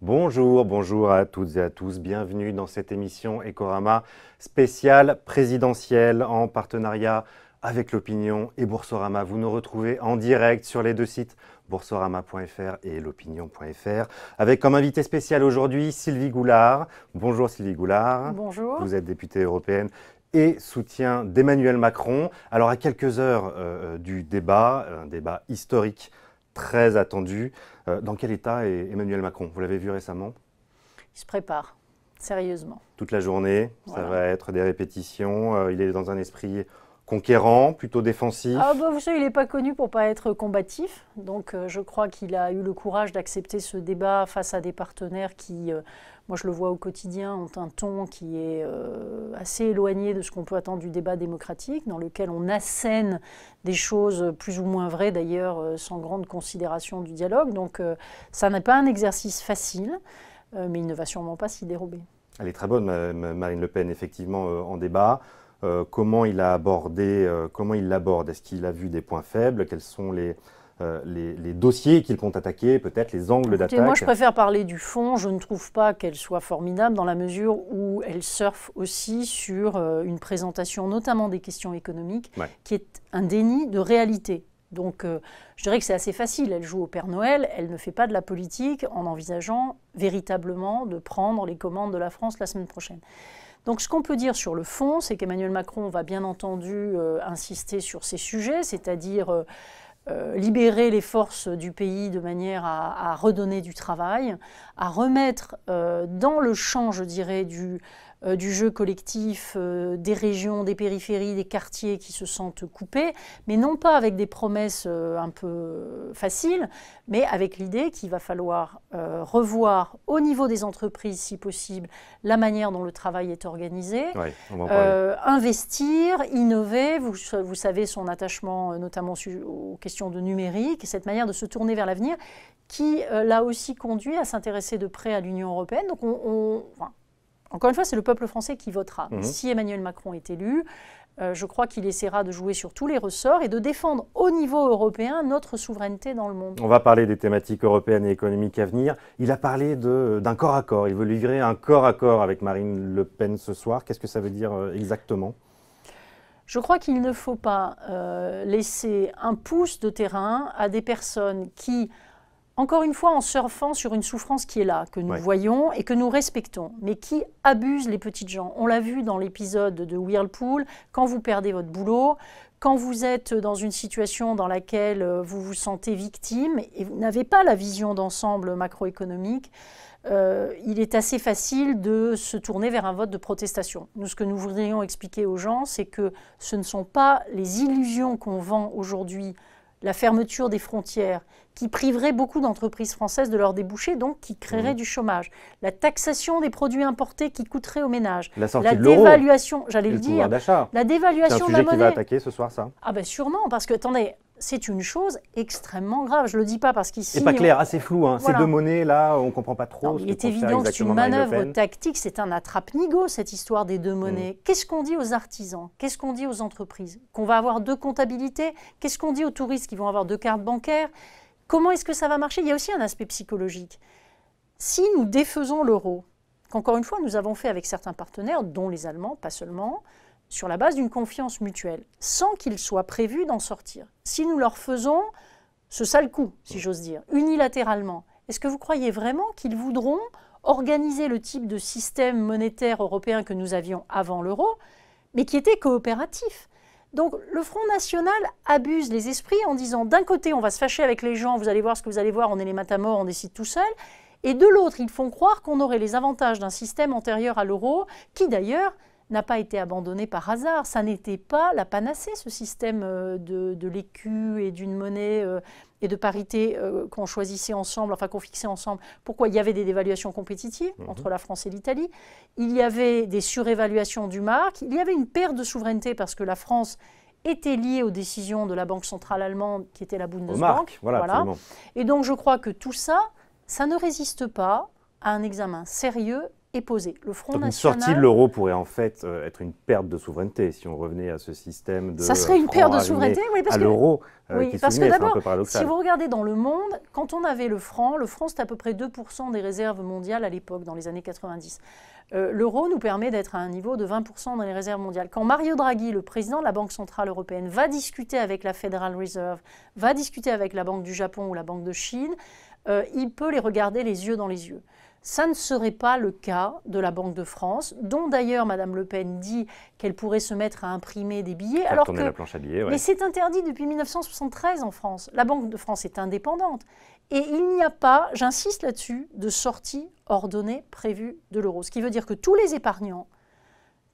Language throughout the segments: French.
Bonjour, bonjour à toutes et à tous. Bienvenue dans cette émission Ecorama spéciale présidentielle en partenariat avec l'Opinion et Boursorama. Vous nous retrouvez en direct sur les deux sites boursorama.fr et l'opinion.fr avec comme invité spécial aujourd'hui Sylvie Goulard. Bonjour Sylvie Goulard. Bonjour. Vous êtes députée européenne et soutien d'Emmanuel Macron. Alors à quelques heures du débat, un débat historique très attendu. Dans quel état est Emmanuel Macron? Vous l'avez vu récemment? Il se prépare, sérieusement. Toute la journée, voilà. Ça va être des répétitions. Il est dans un esprit conquérant, plutôt défensif. Vous savez, il n'est pas connu pour ne pas être combatif. Donc je crois qu'il a eu le courage d'accepter ce débat face à des partenaires qui, moi je le vois au quotidien, ont un ton qui est assez éloigné de ce qu'on peut attendre du débat démocratique, dans lequel on assène des choses plus ou moins vraies, d'ailleurs sans grande considération du dialogue. Donc ça n'est pas un exercice facile, mais il ne va sûrement pas s'y dérober. Elle est très bonne, Marine Le Pen, effectivement, en débat. Comment il l'aborde? Est-ce qu'il a vu des points faibles? Quels sont les dossiers qu'il compte attaquer, peut-être les angles d'attaque? Moi, je préfère parler du fond. Je ne trouve pas qu'elle soit formidable dans la mesure où elle surfe aussi sur une présentation, notamment des questions économiques, qui est un déni de réalité. Donc, je dirais que c'est assez facile. Elle joue au Père Noël. Elle ne fait pas de la politique en envisageant véritablement de prendre les commandes de la France la semaine prochaine. Donc ce qu'on peut dire sur le fond, c'est qu'Emmanuel Macron va bien entendu insister sur ces sujets, c'est-à-dire libérer les forces du pays de manière à redonner du travail, à remettre dans le champ, je dirais, du jeu collectif des régions, des périphéries, des quartiers qui se sentent coupés, mais non pas avec des promesses un peu faciles, mais avec l'idée qu'il va falloir revoir au niveau des entreprises, si possible, la manière dont le travail est organisé, investir, innover, vous savez son attachement notamment aux questions de numérique, cette manière de se tourner vers l'avenir qui l'a aussi conduit à s'intéresser de près à l'Union européenne. Donc encore une fois, c'est le peuple français qui votera. Si Emmanuel Macron est élu, je crois qu'il essaiera de jouer sur tous les ressorts et de défendre au niveau européen notre souveraineté dans le monde. On va parler des thématiques européennes et économiques à venir. Il a parlé d'un corps à corps. Il veut livrer un corps à corps avec Marine Le Pen ce soir. Qu'est-ce que ça veut dire exactement? Je crois qu'il ne faut pas laisser un pouce de terrain à des personnes qui, encore une fois, en surfant sur une souffrance qui est là, que nous voyons et que nous respectons, mais qui abusent les petites gens. On l'a vu dans l'épisode de Whirlpool, quand vous perdez votre boulot, quand vous êtes dans une situation dans laquelle vous vous sentez victime et vous n'avez pas la vision d'ensemble macroéconomique, il est assez facile de se tourner vers un vote de protestation. Nous, ce que nous voudrions expliquer aux gens, c'est que ce ne sont pas les illusions qu'on vend aujourd'hui, la fermeture des frontières, qui priverait beaucoup d'entreprises françaises de leurs débouchés, donc qui créerait du chômage. La taxation des produits importés qui coûterait aux ménages. La dévaluation, j'allais le dire, la dévaluation de la monnaie. C'est un sujet qui va attaquer ce soir, ça? Ah ben sûrement, parce que, attendez, c'est une chose extrêmement grave. Je ne le dis pas parce qu'ici... C'est pas clair, assez flou. Hein. Voilà. Ces deux monnaies-là, on ne comprend pas trop. Il est évident que c'est une manœuvre tactique, c'est un attrape-nigo, cette histoire des deux monnaies. Qu'est-ce qu'on dit aux artisans? Qu'est-ce qu'on dit aux entreprises? Qu'on va avoir deux comptabilités? Qu'est-ce qu'on dit aux touristes qui vont avoir deux cartes bancaires? Comment est-ce que ça va marcher? Il y a aussi un aspect psychologique. Si nous défaisons l'euro, qu'encore une fois nous avons fait avec certains partenaires, dont les Allemands, pas seulement, sur la base d'une confiance mutuelle, sans qu'il soit prévu d'en sortir. Si nous leur faisons ce sale coup, si j'ose dire, unilatéralement, est-ce que vous croyez vraiment qu'ils voudront organiser le type de système monétaire européen que nous avions avant l'euro, mais qui était coopératif? Donc le Front National abuse les esprits en disant d'un côté on va se fâcher avec les gens, vous allez voir ce que vous allez voir, on est les matamores, on décide tout seul, et de l'autre ils font croire qu'on aurait les avantages d'un système antérieur à l'euro, qui d'ailleurs n'a pas été abandonné par hasard. Ça n'était pas la panacée, ce système de l'écu et d'une monnaie et de parité qu'on choisissait ensemble, enfin qu'on fixait ensemble. Pourquoi? Il y avait des dévaluations compétitives entre la France et l'Italie, il y avait des surévaluations du mark, il y avait une perte de souveraineté parce que la France était liée aux décisions de la Banque centrale allemande qui était la Bundesbank. Voilà. Et donc je crois que tout ça, ça ne résiste pas à un examen sérieux est posée. Le Front Donc National... Une sortie de l'euro pourrait en fait être une perte de souveraineté si on revenait à ce système de ça serait une perte de souveraineté, oui, parce à l'euro, oui, parce que d'abord, si vous regardez dans le monde, quand on avait le franc c'était à peu près 2% des réserves mondiales à l'époque, dans les années 90. L'euro nous permet d'être à un niveau de 20% dans les réserves mondiales. Quand Mario Draghi, le président de la Banque Centrale Européenne, va discuter avec la Federal Reserve, va discuter avec la Banque du Japon ou la Banque de Chine, il peut les regarder les yeux dans les yeux. Ça ne serait pas le cas de la Banque de France, dont d'ailleurs Mme Le Pen dit qu'elle pourrait se mettre à imprimer des billets. Alors que, la planche à billets, ouais. Mais c'est interdit depuis 1973 en France. La Banque de France est indépendante. Et il n'y a pas, j'insiste là-dessus, de sortie ordonnée prévue de l'euro. Ce qui veut dire que tous les épargnants,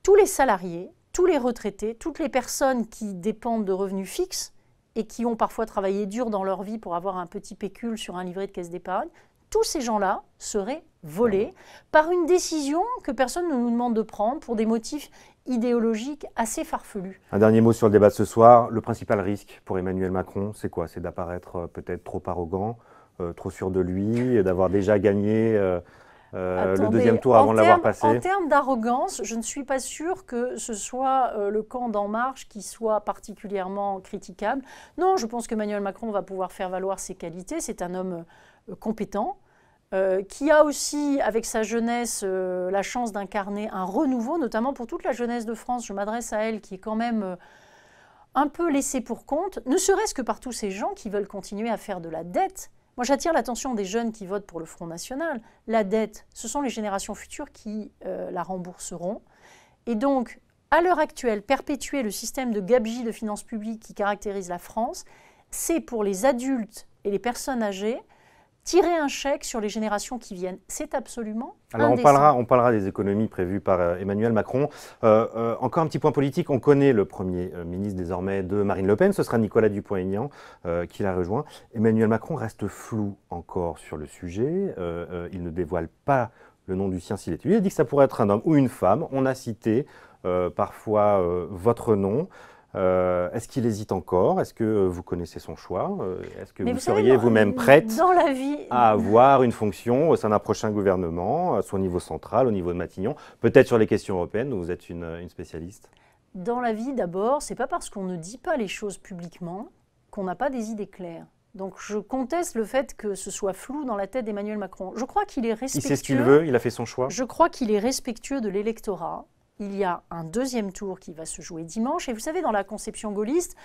tous les salariés, tous les retraités, toutes les personnes qui dépendent de revenus fixes et qui ont parfois travaillé dur dans leur vie pour avoir un petit pécule sur un livret de caisse d'épargne, tous ces gens-là seraient volés par une décision que personne ne nous demande de prendre pour des motifs idéologiques assez farfelus. Un dernier mot sur le débat de ce soir. Le principal risque pour Emmanuel Macron, c'est quoi? C'est d'apparaître peut-être trop arrogant, trop sûr de lui, et d'avoir déjà gagné le deuxième tour avant de l'avoir passé? En termes d'arrogance, je ne suis pas sûre que ce soit le camp d'En Marche qui soit particulièrement critiquable. Non, je pense qu'Emmanuel Macron va pouvoir faire valoir ses qualités. C'est un homme compétent, qui a aussi, avec sa jeunesse, la chance d'incarner un renouveau, notamment pour toute la jeunesse de France. Je m'adresse à elle, qui est quand même un peu laissée pour compte, ne serait-ce que par tous ces gens qui veulent continuer à faire de la dette. Moi, j'attire l'attention des jeunes qui votent pour le Front National. La dette, ce sont les générations futures qui la rembourseront. Et donc, à l'heure actuelle, perpétuer le système de gabegie de finances publiques qui caractérise la France, c'est pour les adultes et les personnes âgées tirer un chèque sur les générations qui viennent. C'est absolument indécent. Alors on parlera des économies prévues par Emmanuel Macron. Encore un petit point politique, on connaît le Premier ministre désormais de Marine Le Pen, ce sera Nicolas Dupont-Aignan qui l'a rejoint. Emmanuel Macron reste flou encore sur le sujet, il ne dévoile pas le nom du sien s'il est élu. Il a dit que ça pourrait être un homme ou une femme. On a cité parfois votre nom. Est-ce qu'il hésite encore? Est-ce que vous connaissez son choix? Est-ce que vous seriez vous-même prête à avoir une fonction au sein d'un prochain gouvernement, soit au niveau central, au niveau de Matignon, peut-être sur les questions européennes, où vous êtes une spécialiste? Dans la vie, d'abord, c'est pas parce qu'on ne dit pas les choses publiquement qu'on n'a pas des idées claires. Donc je conteste le fait que ce soit flou dans la tête d'Emmanuel Macron. Je crois qu'il est respectueux. Il sait ce qu'il veut, il a fait son choix. Je crois qu'il est respectueux de l'électorat. Il y a un deuxième tour qui va se jouer dimanche. Et vous savez, dans la conception gaulliste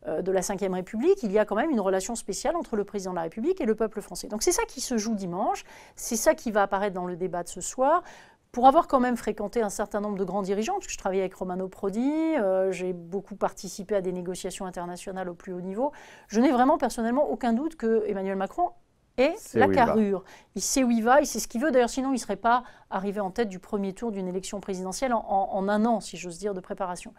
de la Ve République, il y a quand même une relation spéciale entre le président de la République et le peuple français. Donc c'est ça qui se joue dimanche, c'est ça qui va apparaître dans le débat de ce soir. Pour avoir quand même fréquenté un certain nombre de grands dirigeants, parce que je travaillais avec Romano Prodi, j'ai beaucoup participé à des négociations internationales au plus haut niveau, je n'ai vraiment personnellement aucun doute que Emmanuel Macron et la carrure. Il sait où il va, il sait ce qu'il veut. D'ailleurs, sinon, il ne serait pas arrivé en tête du premier tour d'une élection présidentielle en un an, si j'ose dire, de préparation.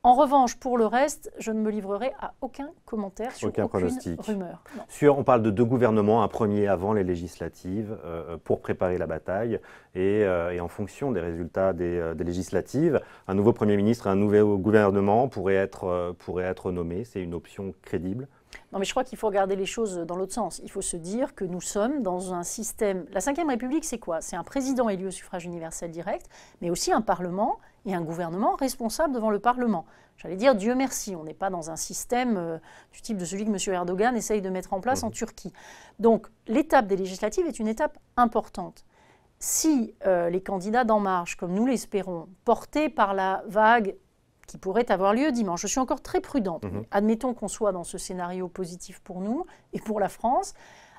En revanche, pour le reste, je ne me livrerai à aucun commentaire sur aucune rumeur. On parle de deux gouvernements, un premier avant les législatives, pour préparer la bataille, et en fonction des résultats des législatives, un nouveau Premier ministre et un nouveau gouvernement pourraient être nommés. C'est une option crédible? Non, mais je crois qu'il faut regarder les choses dans l'autre sens. Il faut se dire que nous sommes dans un système... La Ve République, c'est quoi? C'est un président élu au suffrage universel direct, mais aussi un Parlement et un gouvernement responsable devant le Parlement. J'allais dire, Dieu merci, on n'est pas dans un système du type de celui que M. Erdogan essaye de mettre en place en Turquie. Donc, l'étape des législatives est une étape importante. Si les candidats d'En Marche, comme nous l'espérons, portés par la vague qui pourrait avoir lieu dimanche. Je suis encore très prudente. Admettons qu'on soit dans ce scénario positif pour nous et pour la France.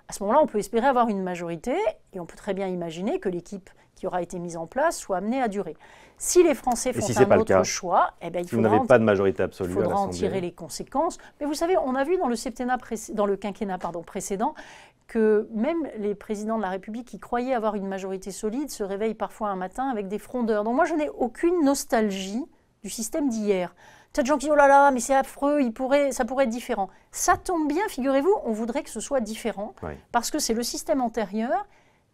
À ce moment-là, on peut espérer avoir une majorité et on peut très bien imaginer que l'équipe qui aura été mise en place soit amenée à durer. Si les Français font un autre choix, eh bien, il faudra en tirer les conséquences. Mais vous savez, on a vu dans le quinquennat précédent que même les présidents de la République qui croyaient avoir une majorité solide se réveillent parfois un matin avec des frondeurs. Donc moi, je n'ai aucune nostalgie du système d'hier. Peut-être des gens qui disent « Oh là là, mais c'est affreux, ça pourrait être différent ». Ça tombe bien, figurez-vous, on voudrait que ce soit différent, parce que c'est le système antérieur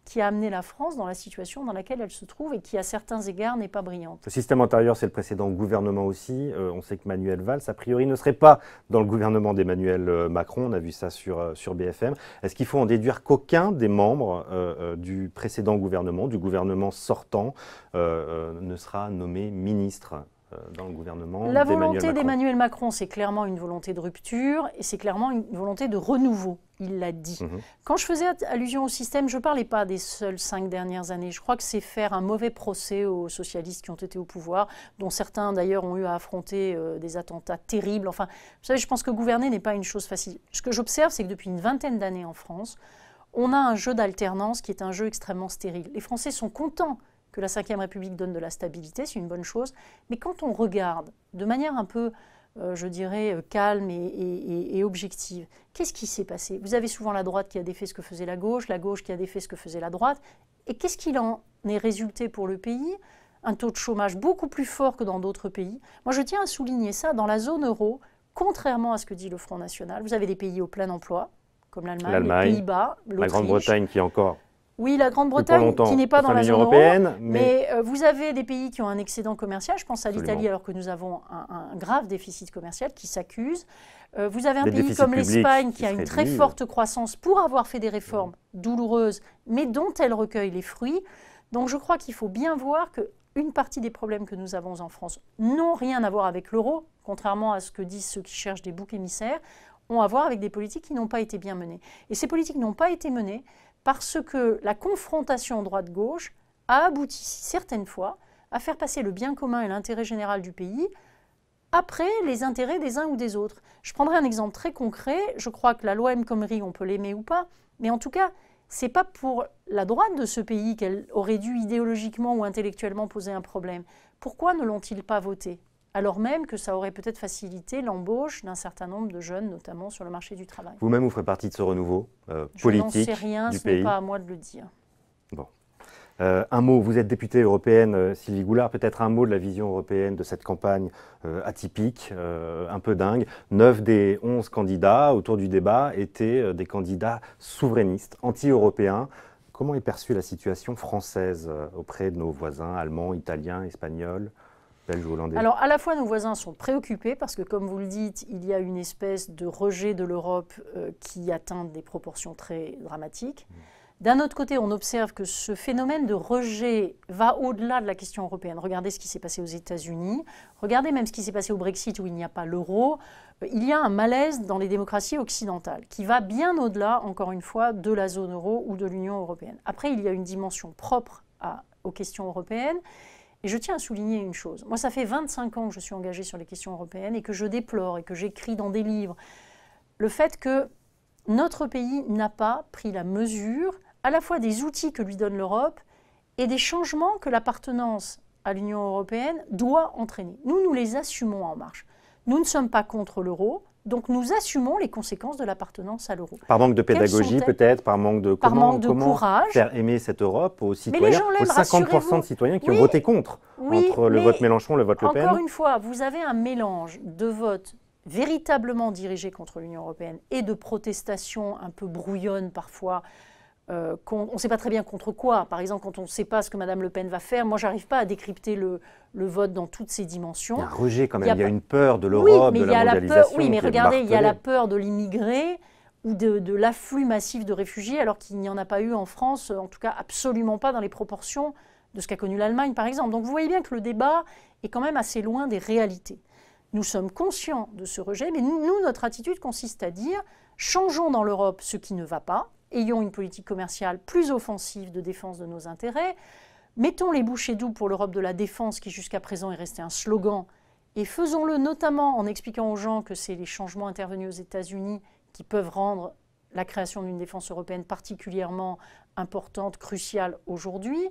qui a amené la France dans la situation dans laquelle elle se trouve et qui, à certains égards, n'est pas brillante. Le système antérieur, c'est le précédent gouvernement aussi. On sait que Manuel Valls, a priori, ne serait pas dans le gouvernement d'Emmanuel Macron. On a vu ça sur BFM. Est-ce qu'il faut en déduire qu'aucun des membres du précédent gouvernement, du gouvernement sortant, ne sera nommé ministre dans le gouvernement La volonté d'Emmanuel Macron, c'est clairement une volonté de rupture et c'est clairement une volonté de renouveau, il l'a dit. Quand je faisais allusion au système, je ne parlais pas des seules 5 dernières années. Je crois que c'est faire un mauvais procès aux socialistes qui ont été au pouvoir, dont certains d'ailleurs ont eu à affronter des attentats terribles. Enfin, vous savez, je pense que gouverner n'est pas une chose facile. Ce que j'observe, c'est que depuis une vingtaine d'années en France, on a un jeu d'alternance qui est un jeu extrêmement stérile. Les Français sont contents que la Ve République donne de la stabilité, c'est une bonne chose. Mais quand on regarde de manière un peu, je dirais, calme et objective, qu'est-ce qui s'est passé? Vous avez souvent la droite qui a défait ce que faisait la gauche qui a défait ce que faisait la droite. Et qu'est-ce qu'il en est résulté pour le pays? Un taux de chômage beaucoup plus fort que dans d'autres pays. Moi, je tiens à souligner ça, dans la zone euro, contrairement à ce que dit le Front National, vous avez des pays au plein emploi, comme l'Allemagne, les Pays-Bas, l'Autriche. La Grande-Bretagne qui est encore... Oui, la Grande-Bretagne qui n'est pas dans la zone européenne, mais vous avez des pays qui ont un excédent commercial. Je pense à l'Italie, alors que nous avons un grave déficit commercial qui s'accuse. Vous avez un pays comme l'Espagne qui a une très forte croissance pour avoir fait des réformes douloureuses, mais dont elle recueille les fruits. Donc je crois qu'il faut bien voir qu'une partie des problèmes que nous avons en France n'ont rien à voir avec l'euro, contrairement à ce que disent ceux qui cherchent des boucs émissaires, ont à voir avec des politiques qui n'ont pas été bien menées. Et ces politiques n'ont pas été menées parce que la confrontation droite-gauche a abouti certaines fois à faire passer le bien commun et l'intérêt général du pays après les intérêts des uns ou des autres. Je prendrai un exemple très concret. Je crois que la loi El Khomri, on peut l'aimer ou pas, mais en tout cas, ce n'est pas pour la droite de ce pays qu'elle aurait dû idéologiquement ou intellectuellement poser un problème. Pourquoi ne l'ont-ils pas voté ? Alors même que ça aurait peut-être facilité l'embauche d'un certain nombre de jeunes, notamment sur le marché du travail. Vous-même, vous ferez partie de ce renouveau politique du pays ? Je n'en sais rien, ce n'est pas à moi de le dire. Bon. Un mot, vous êtes députée européenne, Sylvie Goulard, peut-être un mot de la vision européenne de cette campagne atypique, un peu dingue. 9 des 11 candidats autour du débat étaient des candidats souverainistes, anti-européens. Comment est perçue la situation française auprès de nos voisins allemands, italiens, espagnols ? Alors, à la fois, nos voisins sont préoccupés parce que, comme vous le dites, il y a une espèce de rejet de l'Europe qui atteint des proportions très dramatiques. D'un autre côté, on observe que ce phénomène de rejet va au-delà de la question européenne. Regardez ce qui s'est passé aux États-Unis, regardez même ce qui s'est passé au Brexit où il n'y a pas l'euro. Il y a un malaise dans les démocraties occidentales qui va bien au-delà, encore une fois, de la zone euro ou de l'Union européenne. Après, il y a une dimension propre aux questions européennes. Et je tiens à souligner une chose. Moi, ça fait 25 ans que je suis engagée sur les questions européennes et que je déplore et que j'écris dans des livres le fait que notre pays n'a pas pris la mesure à la fois des outils que lui donne l'Europe et des changements que l'appartenance à l'Union européenne doit entraîner. Nous les assumons en marche. Nous ne sommes pas contre l'euro. Donc nous assumons les conséquences de l'appartenance à l'euro. Par manque de pédagogie peut-être, par manque de courage. Faire aimer cette Europe aux citoyens, aux 50% de citoyens qui ont voté contre, entre le vote Mélenchon, le vote Le Pen. Encore une fois, vous avez un mélange de votes véritablement dirigés contre l'Union européenne et de protestations un peu brouillonnes parfois. On ne sait pas très bien contre quoi. Par exemple, quand on ne sait pas ce que Mme Le Pen va faire, moi, je n'arrive pas à décrépter le vote dans toutes ses dimensions. Il y a un rejet quand même, il y a une peur de l'Europe, de la mondialisation. Oui, mais regardez, il y a la peur de l'immigré ou de l'afflux massif de réfugiés, alors qu'il n'y en a pas eu en France, en tout cas absolument pas dans les proportions de ce qu'a connu l'Allemagne, par exemple. Donc vous voyez bien que le débat est quand même assez loin des réalités. Nous sommes conscients de ce rejet, mais nous, notre attitude consiste à dire « changeons dans l'Europe ce qui ne va pas ». Ayons une politique commerciale plus offensive de défense de nos intérêts. Mettons les bouchées doubles pour l'Europe de la défense qui jusqu'à présent est resté un slogan. Et faisons-le notamment en expliquant aux gens que c'est les changements intervenus aux États-Unis qui peuvent rendre la création d'une défense européenne particulièrement importante, cruciale aujourd'hui.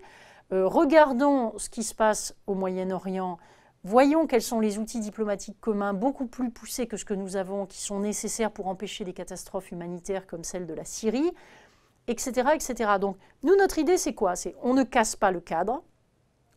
Regardons ce qui se passe au Moyen-Orient. Voyons quels sont les outils diplomatiques communs beaucoup plus poussés que ce que nous avons, qui sont nécessaires pour empêcher des catastrophes humanitaires comme celle de la Syrie, etc. etc. Donc, nous, notre idée, c'est quoi? C'est on ne casse pas le cadre,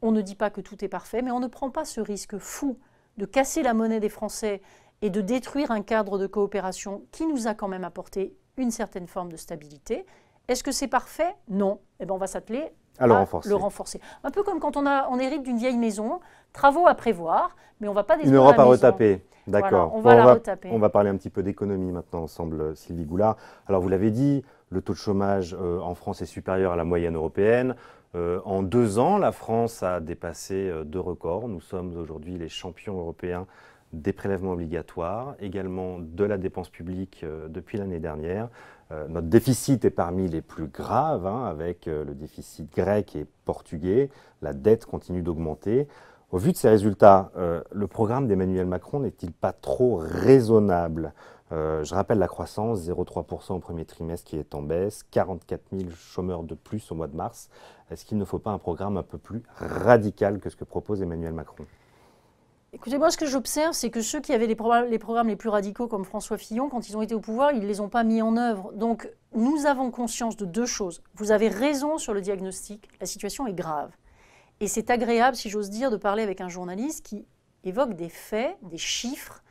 on ne dit pas que tout est parfait, mais on ne prend pas ce risque fou de casser la monnaie des Français et de détruire un cadre de coopération qui nous a quand même apporté une certaine forme de stabilité. Est-ce que c'est parfait? Non. Eh bien, on va s'atteler à le renforcer. Un peu comme quand on hérite d'une vieille maison, travaux à prévoir, mais on ne va pas détruire une Europe la maison. à retaper. D'accord. Voilà, on va retaper. On va parler un petit peu d'économie maintenant ensemble, Sylvie Goulard. Alors, vous l'avez dit, le taux de chômage en France est supérieur à la moyenne européenne. En 2 ans, la France a dépassé 2 records. Nous sommes aujourd'hui les champions européens des prélèvements obligatoires, également de la dépense publique depuis l'année dernière. Notre déficit est parmi les plus graves, avec le déficit grec et portugais. La dette continue d'augmenter. Au vu de ces résultats, le programme d'Emmanuel Macron n'est-il pas trop raisonnable? Je rappelle la croissance, 0,3% au premier trimestre qui est en baisse, 44 000 chômeurs de plus au mois de mars. Est-ce qu'il ne faut pas un programme un peu plus radical que ce que propose Emmanuel Macron? Écoutez, moi, ce que j'observe, c'est que ceux qui avaient les programmes les plus radicaux, comme François Fillon, quand ils ont été au pouvoir, ils ne les ont pas mis en œuvre. Donc, nous avons conscience de 2 choses. Vous avez raison sur le diagnostic, la situation est grave. Et c'est agréable, si j'ose dire, de parler avec un journaliste qui évoque des faits, des chiffres,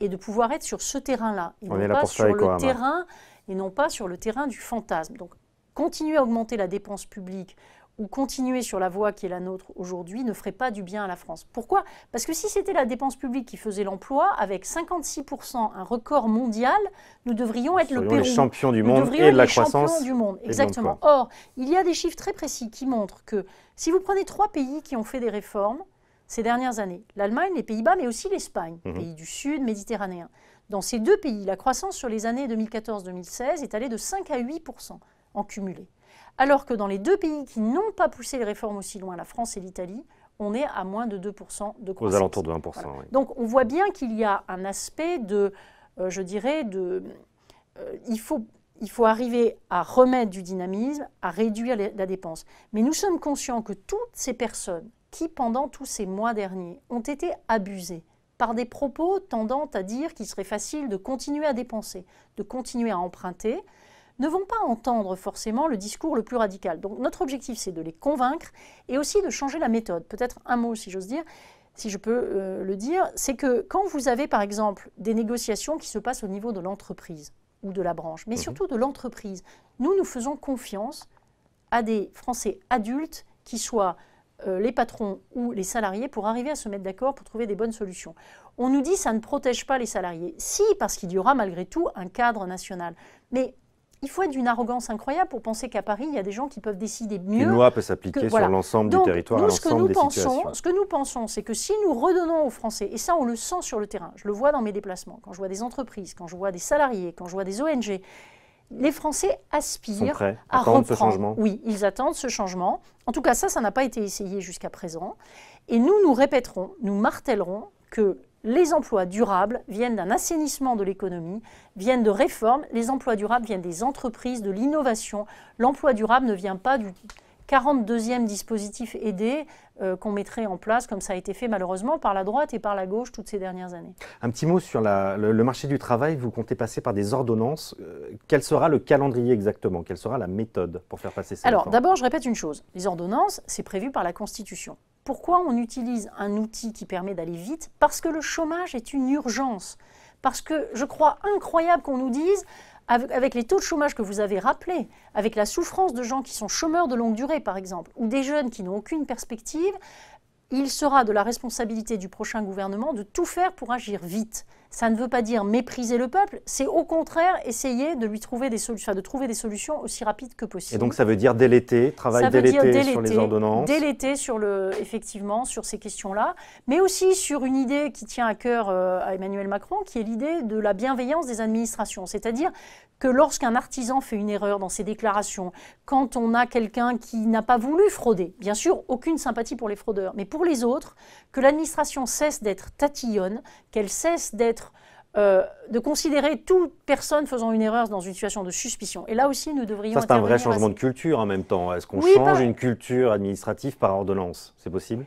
et de pouvoir être sur ce terrain-là, et non pas sur le terrain, et non pas sur le terrain du fantasme. Donc, continuer à augmenter la dépense publique ou continuer sur la voie qui est la nôtre aujourd'hui ne ferait pas du bien à la France. Pourquoi? Parce que si c'était la dépense publique qui faisait l'emploi, avec 56%, un record mondial, nous devrions être le Pérou. Les champions du monde et de la croissance. Du monde. Exactement. Or, il y a des chiffres très précis qui montrent que si vous prenez 3 pays qui ont fait des réformes ces dernières années, l'Allemagne, les Pays-Bas, mais aussi l'Espagne, pays du Sud méditerranéen. Dans ces 2 pays, la croissance sur les années 2014-2016 est allée de 5 à 8% en cumulé. Alors que dans les 2 pays qui n'ont pas poussé les réformes aussi loin, la France et l'Italie, on est à moins de 2% de croissance. Aux alentours de 1%, voilà. Oui. Donc on voit bien qu'il y a un aspect de, il faut arriver à remettre du dynamisme, à réduire la dépense. Mais nous sommes conscients que toutes ces personnes qui, pendant tous ces mois derniers, ont été abusées par des propos tendant à dire qu'il serait facile de continuer à dépenser, de continuer à emprunter, ne vont pas entendre forcément le discours le plus radical. Donc notre objectif, c'est de les convaincre et aussi de changer la méthode. Peut-être un mot, si j'ose dire, si je peux le dire, c'est que quand vous avez par exemple des négociations qui se passent au niveau de l'entreprise ou de la branche, mais surtout de l'entreprise, nous faisons confiance à des Français adultes qui soient les patrons ou les salariés pour arriver à se mettre d'accord pour trouver des bonnes solutions. On nous dit que ça ne protège pas les salariés. Si, parce qu'il y aura malgré tout un cadre national. Mais il faut être d'une arrogance incroyable pour penser qu'à Paris, il y a des gens qui peuvent décider mieux. Une loi peut s'appliquer sur l'ensemble du territoire, à l'ensemble des situations. Ce que nous pensons, c'est que si nous redonnons aux Français, et ça on le sent sur le terrain, je le vois dans mes déplacements, quand je vois des entreprises, quand je vois des salariés, quand je vois des ONG, les Français aspirent à reprendre ce changement. Oui, ils attendent ce changement. En tout cas, ça n'a pas été essayé jusqu'à présent. Et nous répéterons, nous martèlerons que les emplois durables viennent d'un assainissement de l'économie, viennent de réformes. Les emplois durables viennent des entreprises, de l'innovation. L'emploi durable ne vient pas du 42e dispositif aidé qu'on mettrait en place, comme ça a été fait malheureusement par la droite et par la gauche toutes ces dernières années. Un petit mot sur le marché du travail. Vous comptez passer par des ordonnances. Quel sera le calendrier exactement? Quelle sera la méthode pour faire passer ces réformes? Alors d'abord, je répète une chose. Les ordonnances, c'est prévu par la Constitution. Pourquoi on utilise un outil qui permet d'aller vite? Parce que le chômage est une urgence. Parce que je crois incroyable qu'on nous dise, avec les taux de chômage que vous avez rappelés, avec la souffrance de gens qui sont chômeurs de longue durée par exemple, ou des jeunes qui n'ont aucune perspective, il sera de la responsabilité du prochain gouvernement de tout faire pour agir vite. Ça ne veut pas dire mépriser le peuple, c'est au contraire essayer de lui trouver des solutions, de trouver des solutions aussi rapides que possible. Et donc ça veut dire dès l'été, travail dès l'été sur les ordonnances. Dès l'été effectivement sur ces questions-là, mais aussi sur une idée qui tient à cœur à Emmanuel Macron, qui est l'idée de la bienveillance des administrations. C'est-à-dire que lorsqu'un artisan fait une erreur dans ses déclarations, quand on a quelqu'un qui n'a pas voulu frauder, bien sûr, aucune sympathie pour les fraudeurs, mais pour les autres, que l'administration cesse d'être tatillonne, qu'elle cesse de considérer toute personne faisant une erreur dans une situation de suspicion. Et là aussi, nous devrions intervenir. Ça, c'est un vrai changement de culture en même temps. Est-ce qu'on change une culture administrative par ordonnance? C'est possible?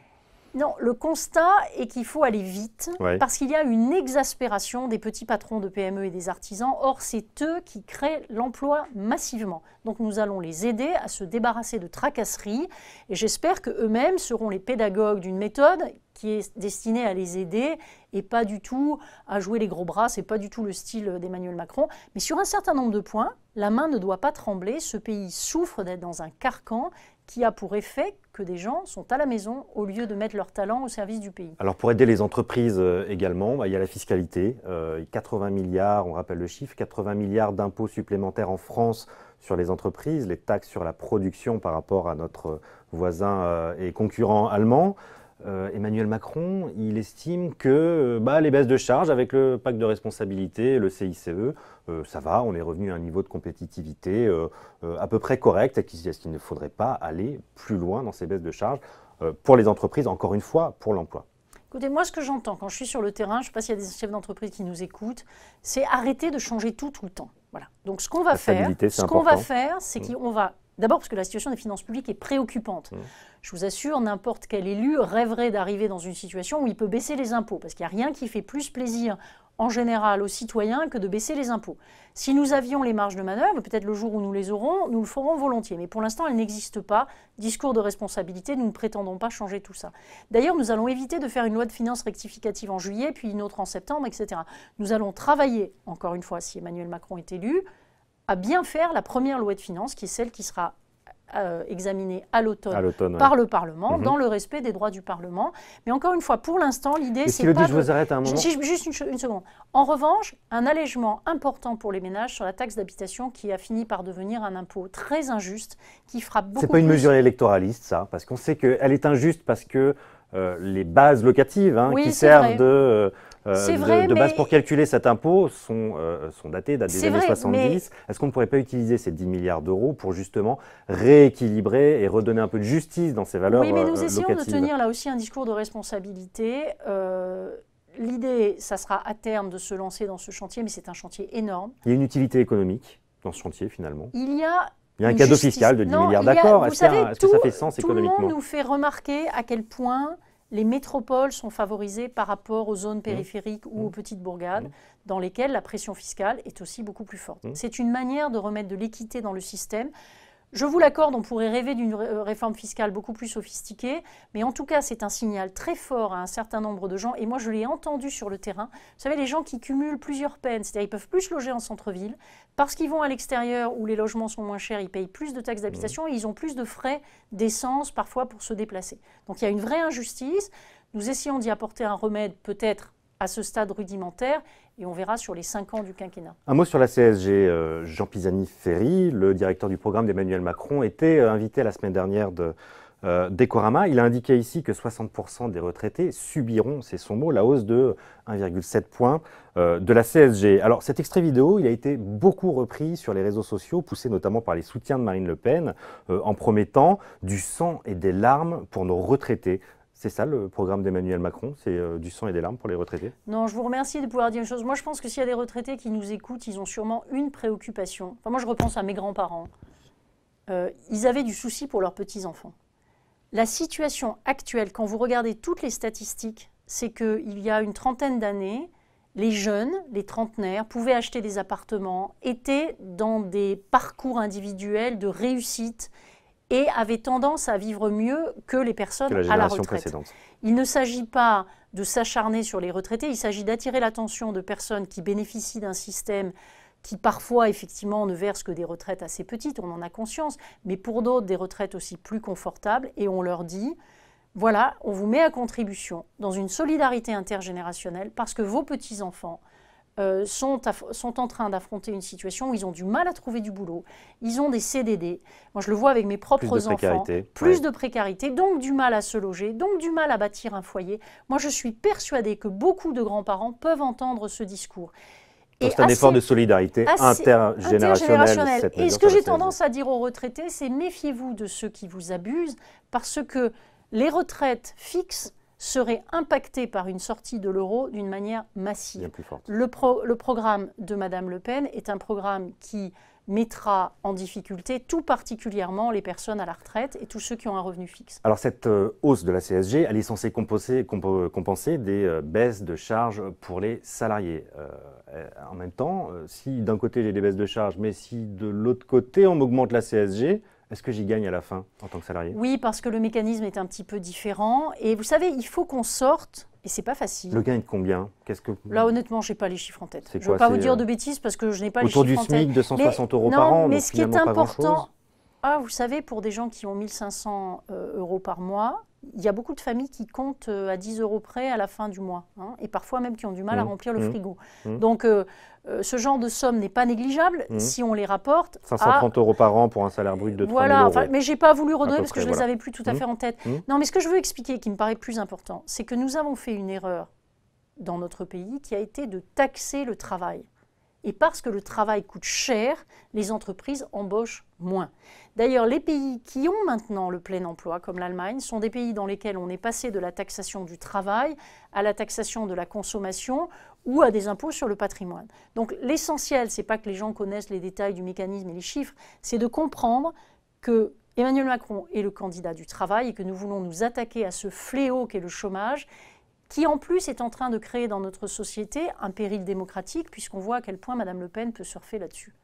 Non, le constat est qu'il faut aller vite parce qu'il y a une exaspération des petits patrons de PME et des artisans. Or, c'est eux qui créent l'emploi massivement. Donc, nous allons les aider à se débarrasser de tracasseries et j'espère qu'eux-mêmes seront les pédagogues d'une méthode qui est destinée à les aider et pas du tout à jouer les gros bras. Ce n'est pas du tout le style d'Emmanuel Macron. Mais sur un certain nombre de points, la main ne doit pas trembler. Ce pays souffre d'être dans un carcan qui a pour effet que des gens sont à la maison au lieu de mettre leur talent au service du pays. Alors pour aider les entreprises également, il y a la fiscalité, 80 milliards, on rappelle le chiffre, 80 milliards d'impôts supplémentaires en France sur les entreprises, les taxes sur la production par rapport à notre voisin et concurrent allemand. Emmanuel Macron, il estime que les baisses de charges avec le pacte de responsabilité, le CICE, ça va, on est revenu à un niveau de compétitivité à peu près correct. Est-ce qu'il ne faudrait pas aller plus loin dans ces baisses de charges pour les entreprises, encore une fois, pour l'emploi? Écoutez, moi, ce que j'entends quand je suis sur le terrain, je ne sais pas s'il y a des chefs d'entreprise qui nous écoutent, c'est arrêter de changer tout le temps. Voilà. Donc, ce qu'on va faire, c'est qu'on va... D'abord parce que la situation des finances publiques est préoccupante. Je vous assure, n'importe quel élu rêverait d'arriver dans une situation où il peut baisser les impôts, parce qu'il n'y a rien qui fait plus plaisir en général aux citoyens que de baisser les impôts. Si nous avions les marges de manœuvre, peut-être le jour où nous les aurons, nous le ferons volontiers. Mais pour l'instant, elles n'existent pas. Discours de responsabilité, nous ne prétendons pas changer tout ça. D'ailleurs, nous allons éviter de faire une loi de finances rectificative en juillet, puis une autre en septembre, etc. Nous allons travailler, encore une fois, si Emmanuel Macron est élu, à bien faire la première loi de finances, qui est celle qui sera examinée à l'automne par le Parlement, dans le respect des droits du Parlement. Mais encore une fois, pour l'instant, l'idée, c'est pas... Je vous arrête un moment. Juste une seconde. En revanche, un allègement important pour les ménages sur la taxe d'habitation qui a fini par devenir un impôt très injuste, qui frappe beaucoup plus... C'est pas une mesure électoraliste, ça, parce qu'on sait qu'elle est injuste parce que les bases locatives qui servent de base pour calculer cet impôt sont datées des années 70. Est-ce qu'on ne pourrait pas utiliser ces 10 milliards d'euros pour justement rééquilibrer et redonner un peu de justice dans ces valeurs locatives? Oui, mais nous essayons de tenir là aussi un discours de responsabilité. L'idée, ça sera à terme de se lancer dans ce chantier, mais c'est un chantier énorme. Il y a une utilité économique dans ce chantier finalement. Il y a un cadeau fiscal de 10 milliards, d'accord. Est-ce que ça fait sens économiquement? Tout le monde nous fait remarquer à quel point les métropoles sont favorisées par rapport aux zones périphériques ou aux petites bourgades, dans lesquelles la pression fiscale est aussi beaucoup plus forte. C'est une manière de remettre de l'équité dans le système. Je vous l'accorde, on pourrait rêver d'une réforme fiscale beaucoup plus sophistiquée, mais en tout cas, c'est un signal très fort à un certain nombre de gens, et moi je l'ai entendu sur le terrain. Vous savez, les gens qui cumulent plusieurs peines, c'est-à-dire ils peuvent plus se loger en centre-ville, parce qu'ils vont à l'extérieur où les logements sont moins chers, ils payent plus de taxes d'habitation et ils ont plus de frais d'essence parfois pour se déplacer. Donc il y a une vraie injustice. Nous essayons d'y apporter un remède peut-être à ce stade rudimentaire, et on verra sur les 5 ans du quinquennat. Un mot sur la CSG. Jean Pisani-Ferry, le directeur du programme d'Emmanuel Macron, était invité la semaine dernière d'Ecorama. Il a indiqué ici que 60% des retraités subiront, c'est son mot, la hausse de 1,7 point de la CSG. Alors cet extrait vidéo, il a été beaucoup repris sur les réseaux sociaux, poussé notamment par les soutiens de Marine Le Pen, en promettant du sang et des larmes pour nos retraités. C'est ça le programme d'Emmanuel Macron, c'est du sang et des larmes pour les retraités? Non, je vous remercie de pouvoir dire une chose. Moi, je pense que s'il y a des retraités qui nous écoutent, ils ont sûrement une préoccupation. Enfin, moi, je repense à mes grands-parents. Ils avaient du souci pour leurs petits-enfants. La situation actuelle, quand vous regardez toutes les statistiques, c'est qu'il y a une trentaine d'années, les jeunes, les trentenaires, pouvaient acheter des appartements, étaient dans des parcours individuels de réussite et avaient tendance à vivre mieux que les personnes à la retraite. Précédente. Il ne s'agit pas de s'acharner sur les retraités, il s'agit d'attirer l'attention de personnes qui bénéficient d'un système qui parfois, effectivement, ne verse que des retraites assez petites, on en a conscience, mais pour d'autres, des retraites aussi plus confortables, et on leur dit, voilà, on vous met à contribution dans une solidarité intergénérationnelle parce que vos petits-enfants sont en train d'affronter une situation où ils ont du mal à trouver du boulot, ils ont des CDD, moi je le vois avec mes propres enfants, plus de précarité, donc du mal à se loger, donc du mal à bâtir un foyer. Moi je suis persuadée que beaucoup de grands-parents peuvent entendre ce discours. C'est un effort de solidarité intergénérationnelle. Et ce que j'ai tendance à dire aux retraités, c'est méfiez-vous de ceux qui vous abusent, parce que les retraites fixes seraient impactées par une sortie de l'euro d'une manière massive. Bien plus forte. Le programme de Mme Le Pen est un programme qui mettra en difficulté tout particulièrement les personnes à la retraite et tous ceux qui ont un revenu fixe. Alors cette hausse de la CSG, elle est censée compenser des baisses de charges pour les salariés. En même temps, si d'un côté j'ai des baisses de charges, mais si de l'autre côté on m'augmente la CSG, est-ce que j'y gagne à la fin en tant que salarié? Oui, parce que le mécanisme est un petit peu différent. Et vous savez, il faut qu'on sorte, et c'est pas facile. Le gain est de combien? Là, honnêtement, je n'ai pas les chiffres en tête. Je ne quoi, veux pas vous dire de bêtises parce que je n'ai pas les chiffres en tête. Autour du SMIC, 260 € par an, mais donc ce qui est finalement important, vous savez, pour des gens qui ont 1 500 € par mois, il y a beaucoup de familles qui comptent à 10 € près à la fin du mois, hein, et parfois même qui ont du mal à remplir le frigo. Donc, ce genre de somme n'est pas négligeable si on les rapporte 530 € par an pour un salaire brut de 3 000 €. Voilà, mais je n'ai pas voulu redonner parce que je ne les avais plus tout à fait en tête. Non, mais ce que je veux expliquer, qui me paraît plus important, c'est que nous avons fait une erreur dans notre pays qui a été de taxer le travail. Et parce que le travail coûte cher, les entreprises embauchent moins. D'ailleurs, les pays qui ont maintenant le plein emploi, comme l'Allemagne, sont des pays dans lesquels on est passé de la taxation du travail à la taxation de la consommation ou à des impôts sur le patrimoine. Donc l'essentiel, ce n'est pas que les gens connaissent les détails du mécanisme et les chiffres, c'est de comprendre que Emmanuel Macron est le candidat du travail et que nous voulons nous attaquer à ce fléau qu'est le chômage, qui en plus est en train de créer dans notre société un péril démocratique, puisqu'on voit à quel point Mme Le Pen peut surfer là-dessus.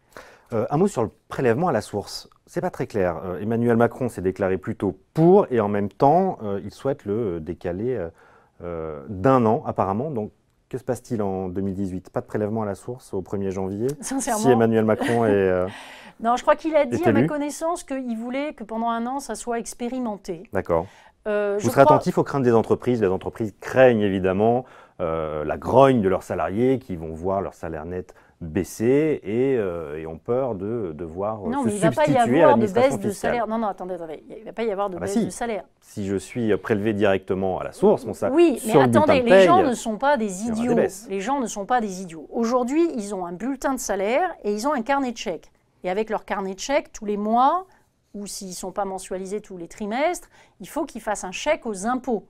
Un mot sur le prélèvement à la source. C'est pas très clair. Emmanuel Macron s'est déclaré plutôt pour, et en même temps, il souhaite le décaler d'1 an, apparemment. Donc, que se passe-t-il en 2018? Pas de prélèvement à la source au 1er janvier? Sincèrement, si Emmanuel Macron est non, je crois qu'il a dit, à ma connaissance, qu'il voulait que pendant 1 an, ça soit expérimenté. D'accord. Vous serez attentif aux craintes des entreprises. Les entreprises craignent évidemment la grogne de leurs salariés qui vont voir leur salaire net baisser et ont peur de devoir se substituer à l'administration fiscale. Non, attendez, il ne va pas y avoir de baisse de salaire. Si je suis prélevé directement à la source, mon salaire. Oui, mais attendez, les gens ne sont pas des idiots. Les gens ne sont pas des idiots. Aujourd'hui, ils ont un bulletin de salaire et ils ont un carnet de chèques. Et avec leur carnet de chèques, tous les mois, ou s'ils ne sont pas mensualisés tous les trimestres, il faut qu'ils fassent un chèque aux impôts.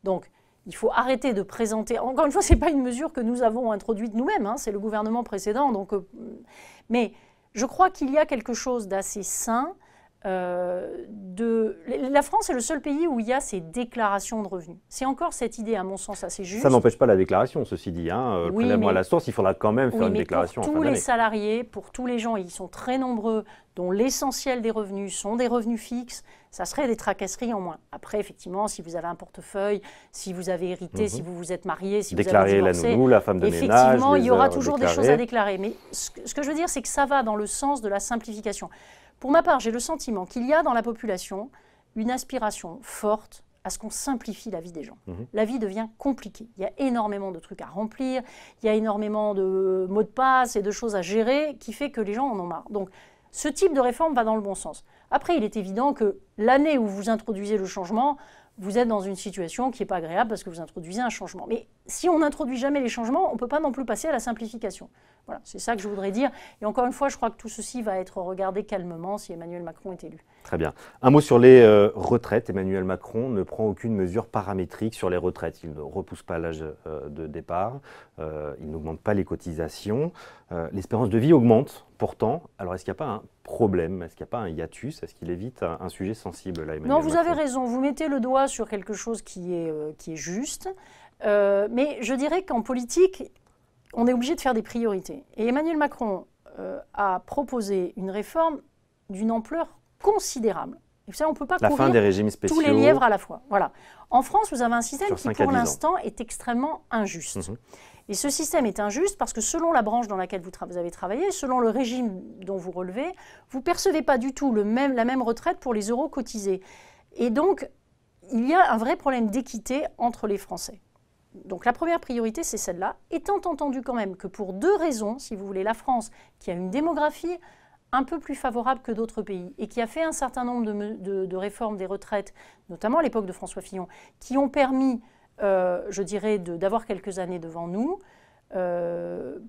Donc, il faut arrêter de présenter... Encore une fois, ce n'est pas une mesure que nous avons introduite nous-mêmes, hein, c'est le gouvernement précédent. Donc, mais je crois qu'il y a quelque chose d'assez sain. La France est le seul pays où il y a ces déclarations de revenus. C'est encore cette idée, à mon sens, assez juste. Ça n'empêche pas la déclaration, ceci dit. Le prélèvement à la source, il faudra quand même faire une déclaration en fin d'année. Pour tous les salariés, pour tous les gens, et ils sont très nombreux, dont l'essentiel des revenus sont des revenus fixes, ça serait des tracasseries en moins. Après, effectivement, si vous avez un portefeuille, si vous avez hérité, si vous vous êtes marié, si vous avez divorcé, la nounou, la femme de ménage, effectivement, il y aura toujours des choses à déclarer. Mais ce que je veux dire, c'est que ça va dans le sens de la simplification. Pour ma part, j'ai le sentiment qu'il y a dans la population une aspiration forte à ce qu'on simplifie la vie des gens. La vie devient compliquée. Il y a énormément de trucs à remplir, il y a énormément de mots de passe et de choses à gérer qui fait que les gens en ont marre. Donc, ce type de réforme va dans le bon sens. Après, il est évident que l'année où vous introduisez le changement, vous êtes dans une situation qui n'est pas agréable parce que vous introduisez un changement. Mais si on n'introduit jamais les changements, on ne peut pas non plus passer à la simplification. Voilà, c'est ça que je voudrais dire. Et encore une fois, je crois que tout ceci va être regardé calmement si Emmanuel Macron est élu. Très bien. Un mot sur les retraites. Emmanuel Macron ne prend aucune mesure paramétrique sur les retraites. Il ne repousse pas l'âge de départ, il n'augmente pas les cotisations. L'espérance de vie augmente pourtant. Alors est-ce qu'il n'y a pas un problème? Est-ce qu'il n'y a pas un hiatus? Est-ce qu'il évite un sujet sensible là, Emmanuel Non, vous Macron? avez raison. Vous mettez le doigt sur quelque chose qui est juste. Mais je dirais qu'en politique, on est obligé de faire des priorités. Et Emmanuel Macron a proposé une réforme d'une ampleur considérable. Et vous savez, on ne peut pas courir fin des régimes spéciaux, tous les lièvres à la fois. Voilà. En France, vous avez un système qui, pour l'instant, est extrêmement injuste. Et ce système est injuste parce que selon la branche dans laquelle vous avez travaillé, selon le régime dont vous relevez, vous ne percevez pas du tout la même retraite pour les euros cotisés. Et donc, il y a un vrai problème d'équité entre les Français. Donc la première priorité, c'est celle-là, étant entendu quand même que pour 2 raisons, si vous voulez, la France, qui a une démographie un peu plus favorable que d'autres pays et qui a fait un certain nombre de réformes des retraites, notamment à l'époque de François Fillon, qui ont permis, je dirais, d'avoir quelques années devant nous.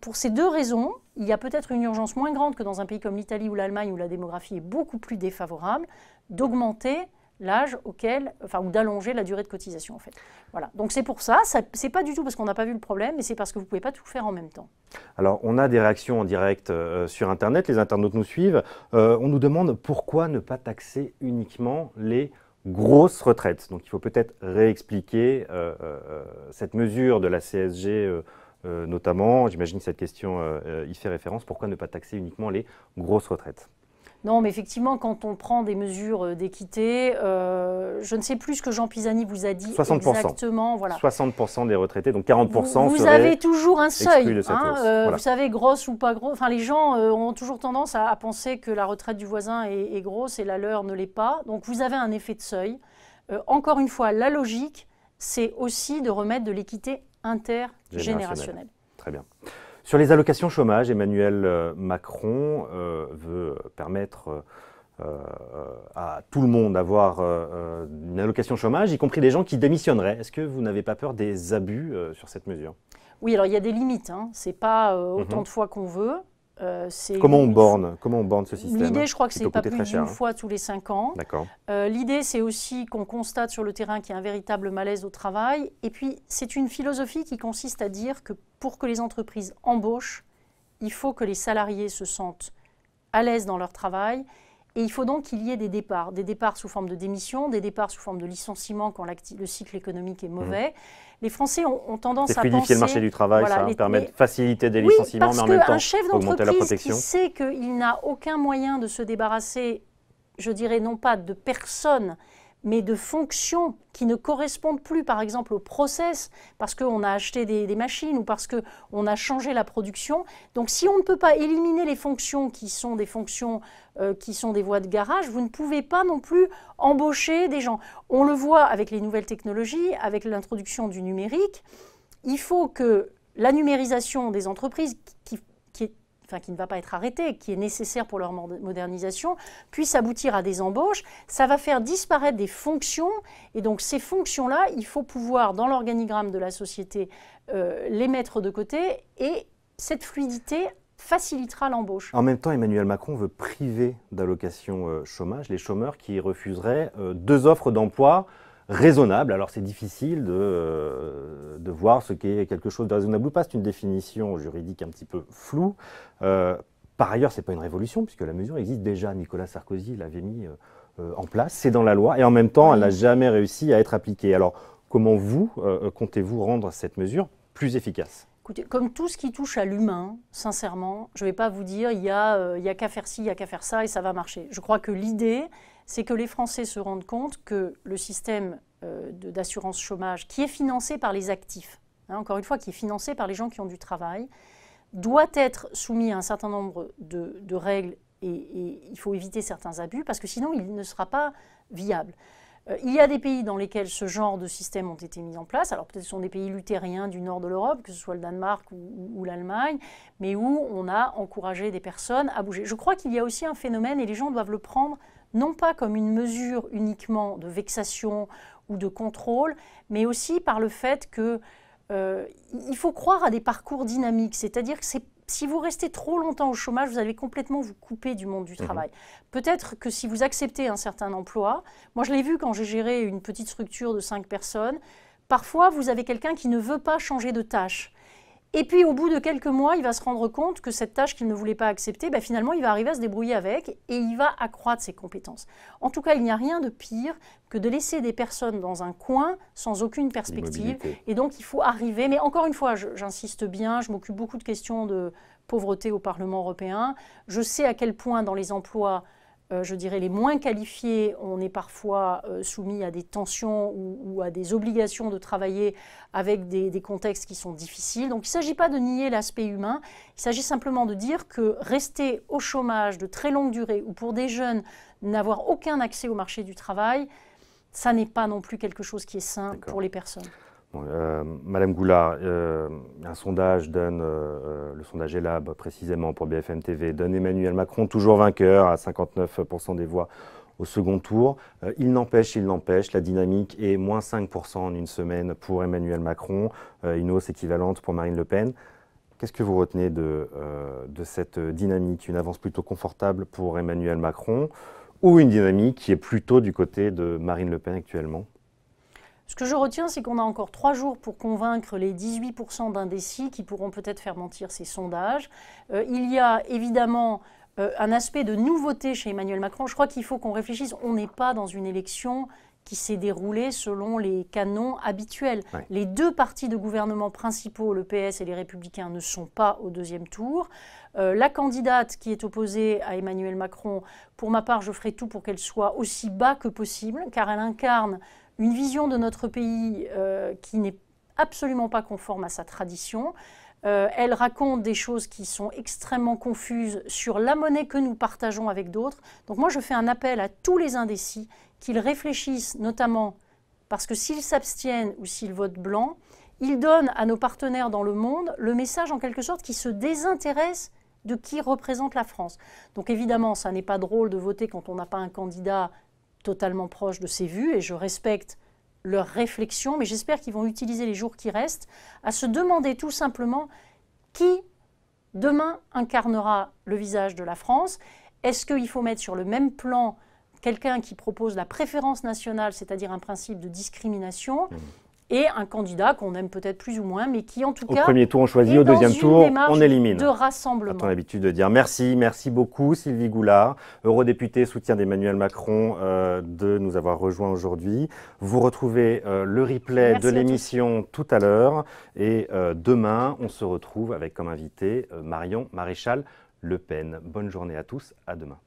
Pour ces 2 raisons, il y a peut-être une urgence moins grande que dans un pays comme l'Italie ou l'Allemagne où la démographie est beaucoup plus défavorable, d'augmenter l'âge auquel, ou d'allonger la durée de cotisation en fait. Voilà. Donc c'est pour ça, c'est pas du tout parce qu'on n'a pas vu le problème, mais c'est parce que vous ne pouvez pas tout faire en même temps. Alors on a des réactions en direct sur Internet, les internautes nous suivent. On nous demande pourquoi ne pas taxer uniquement les grosses retraites. Donc il faut peut-être réexpliquer cette mesure de la CSG notamment. J'imagine que cette question y fait référence. Pourquoi ne pas taxer uniquement les grosses retraites ? Non, mais effectivement, quand on prend des mesures d'équité, je ne sais plus ce que Jean Pisani vous a dit 60%. exactement. Voilà. 60% des retraités, donc 40% vous avez toujours un seuil. De cette hausse. Voilà. Vous savez, grosse ou pas grosse. Les gens ont toujours tendance à penser que la retraite du voisin est grosse et la leur ne l'est pas. Donc vous avez un effet de seuil. Encore une fois, la logique, c'est aussi de remettre de l'équité intergénérationnelle. Très bien. Sur les allocations chômage, Emmanuel Macron veut permettre à tout le monde d'avoir une allocation chômage, y compris des gens qui démissionneraient. Est-ce que vous n'avez pas peur des abus sur cette mesure ? Oui, alors il y a des limites. Ce n'est pas autant de fois qu'on veut. Comment on borne ce système ? L'idée, je crois que ce n'est pas plus d'une fois tous les 5 ans. D'accord. L'idée, c'est aussi qu'on constate sur le terrain qu'il y a un véritable malaise au travail. Et puis, c'est une philosophie qui consiste à dire que pour que les entreprises embauchent, il faut que les salariés se sentent à l'aise dans leur travail. Et il faut donc qu'il y ait des départs sous forme de démission, des départs sous forme de licenciement quand le cycle économique est mauvais. Les Français ont tendance à penser… fluidifier le marché du travail, ça permet de faciliter des licenciements, mais en même temps augmenter la protection. Parce qu'un chef d'entreprise qui sait qu'il n'a aucun moyen de se débarrasser, je dirais non pas de personnes, mais de fonctions qui ne correspondent plus, par exemple, au process, parce qu'on a acheté des machines ou parce qu'on a changé la production. Donc, si on ne peut pas éliminer les fonctions qui sont des fonctions qui sont des voies de garage, vous ne pouvez pas non plus embaucher des gens. On le voit avec les nouvelles technologies, avec l'introduction du numérique. Il faut que la numérisation des entreprises, qui ne va pas être arrêtée, qui est nécessaire pour leur modernisation, puisse aboutir à des embauches. Ça va faire disparaître des fonctions. Et donc, ces fonctions-là, il faut pouvoir, dans l'organigramme de la société, les mettre de côté. Et cette fluidité facilitera l'embauche. En même temps, Emmanuel Macron veut priver d'allocation chômage les chômeurs qui refuseraient 2 offres d'emploi raisonnable. Alors c'est difficile de voir ce qu'est quelque chose de raisonnable ou pas. C'est une définition juridique un petit peu floue. Par ailleurs, ce n'est pas une révolution puisque la mesure existe déjà. Nicolas Sarkozy l'avait mis en place. C'est dans la loi et en même temps, elle n'a jamais réussi à être appliquée. Alors comment vous comptez-vous rendre cette mesure plus efficace ? Écoutez, comme tout ce qui touche à l'humain, sincèrement, je ne vais pas vous dire il y a qu'à faire ci, il y a qu'à faire ça et ça va marcher. Je crois que l'idée, c'est que les Français se rendent compte que le système d'assurance chômage, qui est financé par les actifs, encore une fois, qui est financé par les gens qui ont du travail, doit être soumis à un certain nombre de règles et il faut éviter certains abus parce que sinon il ne sera pas viable. Il y a des pays dans lesquels ce genre de système ont été mis en place. Alors peut-être ce sont des pays luthériens du nord de l'Europe, que ce soit le Danemark ou l'Allemagne, mais où on a encouragé des personnes à bouger. Je crois qu'il y a aussi un phénomène, et les gens doivent le prendre, non pas comme une mesure uniquement de vexation ou de contrôle, mais aussi par le fait qu'il faut croire à des parcours dynamiques. C'est-à-dire que si vous restez trop longtemps au chômage, vous allez complètement vous couper du monde du travail. Peut-être que si vous acceptez un certain emploi, moi je l'ai vu quand j'ai géré une petite structure de 5 personnes, parfois vous avez quelqu'un qui ne veut pas changer de tâche. Et puis au bout de quelques mois, il va se rendre compte que cette tâche qu'il ne voulait pas accepter, finalement il va arriver à se débrouiller avec et il va accroître ses compétences. En tout cas, il n'y a rien de pire que de laisser des personnes dans un coin sans aucune perspective. Et donc il faut arriver, mais encore une fois, j'insiste bien, je m'occupe beaucoup de questions de pauvreté au Parlement européen. Je sais à quel point dans les emplois, je dirais les moins qualifiés, on est parfois soumis à des tensions ou à des obligations de travailler avec des contextes qui sont difficiles. Donc il ne s'agit pas de nier l'aspect humain, il s'agit simplement de dire que rester au chômage de très longue durée ou pour des jeunes n'avoir aucun accès au marché du travail, ça n'est pas non plus quelque chose qui est sain pour les personnes. Bon, Madame Goulard, un sondage donne, le sondage ELAB précisément pour BFM TV, donne Emmanuel Macron toujours vainqueur à 59% des voix au second tour. Il n'empêche, la dynamique est moins 5% en une semaine pour Emmanuel Macron, une hausse équivalente pour Marine Le Pen. Qu'est-ce que vous retenez de cette dynamique, une avance plutôt confortable pour Emmanuel Macron, ou une dynamique qui est plutôt du côté de Marine Le Pen actuellement? Ce que je retiens, c'est qu'on a encore 3 jours pour convaincre les 18% d'indécis qui pourront peut-être faire mentir ces sondages. Il y a évidemment un aspect de nouveauté chez Emmanuel Macron. Je crois qu'il faut qu'on réfléchisse. On n'est pas dans une élection qui s'est déroulée selon les canons habituels. Ouais. Les deux partis de gouvernement principaux, le PS et les Républicains, ne sont pas au deuxième tour. La candidate qui est opposée à Emmanuel Macron, pour ma part, je ferai tout pour qu'elle soit aussi bas que possible, car elle incarne une vision de notre pays qui n'est absolument pas conforme à sa tradition. Elle raconte des choses qui sont extrêmement confuses sur la monnaie que nous partageons avec d'autres. Donc moi, je fais un appel à tous les indécis qu'ils réfléchissent, notamment parce que s'ils s'abstiennent ou s'ils votent blanc, ils donnent à nos partenaires dans le monde le message en quelque sorte qu'ils se désintéressent de qui représente la France. Donc évidemment, ça n'est pas drôle de voter quand on n'a pas un candidat totalement proche de ses vues, et je respecte leurs réflexions, mais j'espère qu'ils vont utiliser les jours qui restent à se demander tout simplement qui, demain, incarnera le visage de la France. Est-ce qu'il faut mettre sur le même plan quelqu'un qui propose la préférence nationale, c'est-à-dire un principe de discrimination, et un candidat qu'on aime peut-être plus ou moins, mais qui en tout cas... Au premier tour, on choisit, au deuxième tour, on élimine. De rassemblement. À ton habitude de dire merci, merci beaucoup Sylvie Goulard, eurodéputée, soutien d'Emmanuel Macron, de nous avoir rejoints aujourd'hui. Vous retrouvez le replay de l'émission tout à l'heure, et demain, on se retrouve avec comme invité Marion Maréchal Le Pen. Bonne journée à tous, à demain.